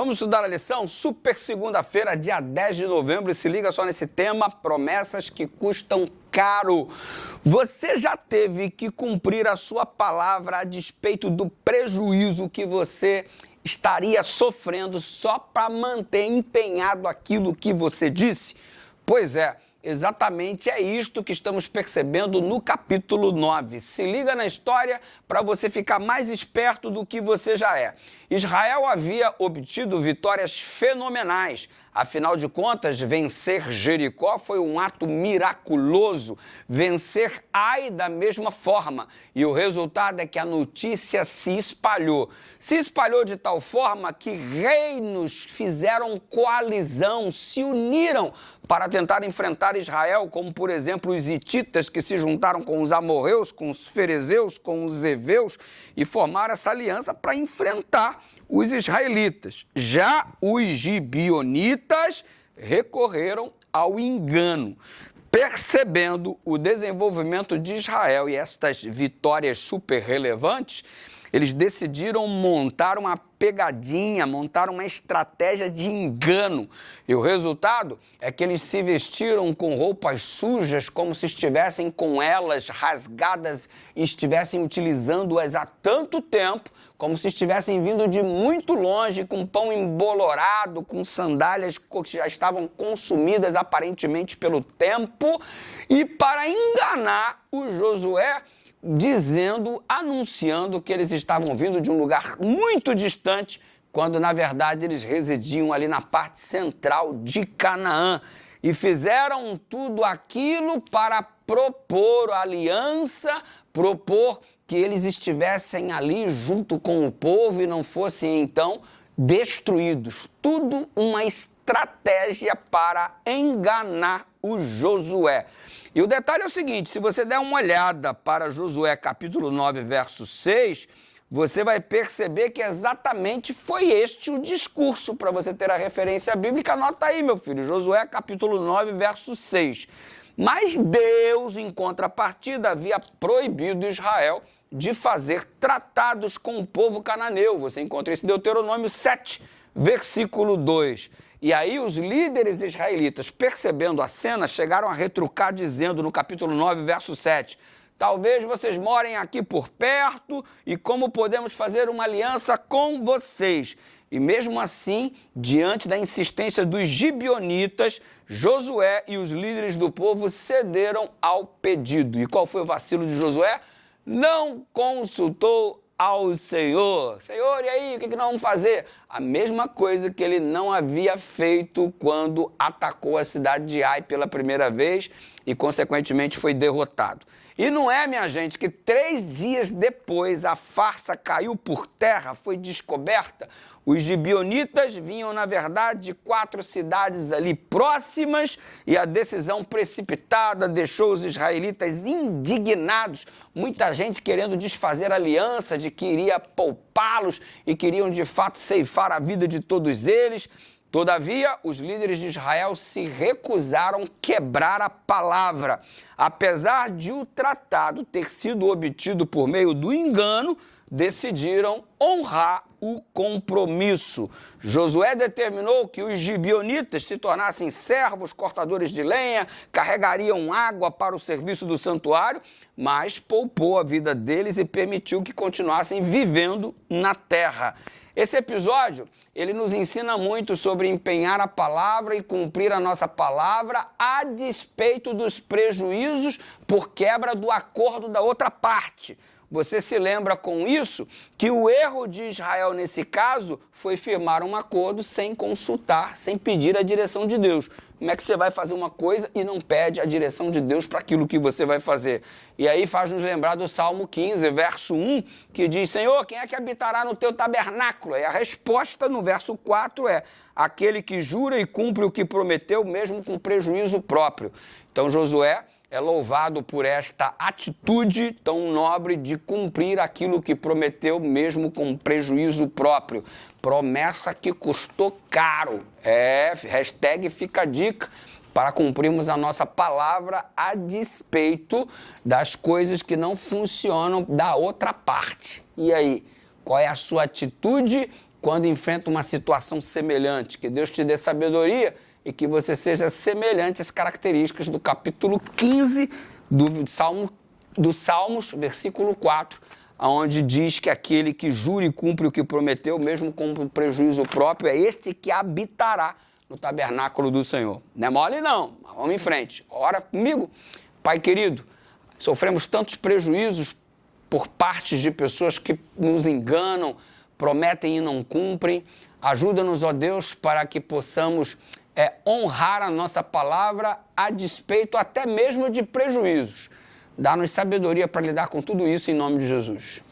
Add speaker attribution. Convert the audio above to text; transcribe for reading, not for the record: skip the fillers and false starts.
Speaker 1: Vamos estudar a lição? Super segunda-feira, dia 10 de novembro, e se liga só nesse tema, promessas que custam caro. Você já teve que cumprir a sua palavra a despeito do prejuízo que você estaria sofrendo só para manter empenhado aquilo que você disse? Pois é. Exatamente é isto que estamos percebendo no capítulo 9. Se liga na história para você ficar mais esperto do que você já é. Israel havia obtido vitórias fenomenais. Afinal de contas, vencer Jericó foi um ato miraculoso. Vencer Ai da mesma forma. E o resultado é que a notícia se espalhou. Se espalhou de tal forma que reinos fizeram coalizão, se uniram para tentar enfrentar Israel, como, por exemplo, os hititas que se juntaram com os amorreus, com os ferezeus, com os heveus e formaram essa aliança para enfrentar os israelitas. Já os gibeonitas recorreram ao engano. Percebendo o desenvolvimento de Israel e estas vitórias super relevantes, eles decidiram montar uma pegadinha, montar uma estratégia de engano. E o resultado é que eles se vestiram com roupas sujas, como se estivessem com elas rasgadas e estivessem utilizando-as há tanto tempo, como se estivessem vindo de muito longe, com pão embolorado, com sandálias que já estavam consumidas aparentemente pelo tempo, e para enganar o Josué, anunciando que eles estavam vindo de um lugar muito distante, quando na verdade eles residiam ali na parte central de Canaã. E fizeram tudo aquilo para propor aliança, propor que eles estivessem ali junto com o povo e não fossem então destruídos. Tudo uma estratégia para enganar o Josué. E o detalhe é o seguinte, se você der uma olhada para Josué capítulo 9, verso 6, você vai perceber que exatamente foi este o discurso. Para você ter a referência bíblica, anota aí, meu filho, Josué capítulo 9, verso 6. Mas Deus, em contrapartida, havia proibido Israel de fazer tratados com o povo cananeu. Você encontra isso em Deuteronômio 7, versículo 2. E aí os líderes israelitas, percebendo a cena, chegaram a retrucar dizendo no capítulo 9, verso 7, talvez vocês morem aqui por perto e como podemos fazer uma aliança com vocês? E mesmo assim, diante da insistência dos gibeonitas, Josué e os líderes do povo cederam ao pedido. E qual foi o vacilo de Josué? Não consultou ao Senhor. Senhor, e aí, o que nós vamos fazer? A mesma coisa que ele não havia feito quando atacou a cidade de Ai pela primeira vez e, consequentemente, foi derrotado. E não é, minha gente, que 3 dias depois a farsa caiu por terra, foi descoberta. Os gibeonitas vinham, na verdade, de 4 cidades ali próximas e a decisão precipitada deixou os israelitas indignados. Muita gente querendo desfazer a aliança de que iria poupá-los e queriam, de fato, ceifar a vida de todos eles. Todavia, os líderes de Israel se recusaram a quebrar a palavra. Apesar de o tratado ter sido obtido por meio do engano, decidiram honrar o compromisso. Josué determinou que os gibeonitas se tornassem servos, cortadores de lenha, carregariam água para o serviço do santuário, mas poupou a vida deles e permitiu que continuassem vivendo na terra. Esse episódio, ele nos ensina muito sobre empenhar a palavra e cumprir a nossa palavra a despeito dos prejuízos por quebra do acordo da outra parte. Você se lembra com isso que o erro de Israel nesse caso foi firmar um acordo sem consultar, sem pedir a direção de Deus. Como é que você vai fazer uma coisa e não pede a direção de Deus para aquilo que você vai fazer? E aí faz nos lembrar do Salmo 15, verso 1, que diz, Senhor, quem é que habitará no teu tabernáculo? E a resposta no verso 4 é, aquele que jura e cumpre o que prometeu, mesmo com prejuízo próprio. Então Josué é louvado por esta atitude tão nobre de cumprir aquilo que prometeu, mesmo com prejuízo próprio. Promessa que custou caro. Hashtag fica a dica para cumprirmos a nossa palavra a despeito das coisas que não funcionam da outra parte. E aí, qual é a sua atitude? quando enfrenta uma situação semelhante. Que Deus te dê sabedoria e que você seja semelhante às características do capítulo 15 do Salmos, versículo 4, onde diz que aquele que jura e cumpre o que prometeu, mesmo com prejuízo próprio, é este que habitará no tabernáculo do Senhor. Não é mole não, mas vamos em frente. Ora comigo. Pai querido, sofremos tantos prejuízos por parte de pessoas que nos enganam, prometem e não cumprem. Ajuda-nos, ó Deus, para que possamos honrar a nossa palavra a despeito até mesmo de prejuízos. Dá-nos sabedoria para lidar com tudo isso em nome de Jesus.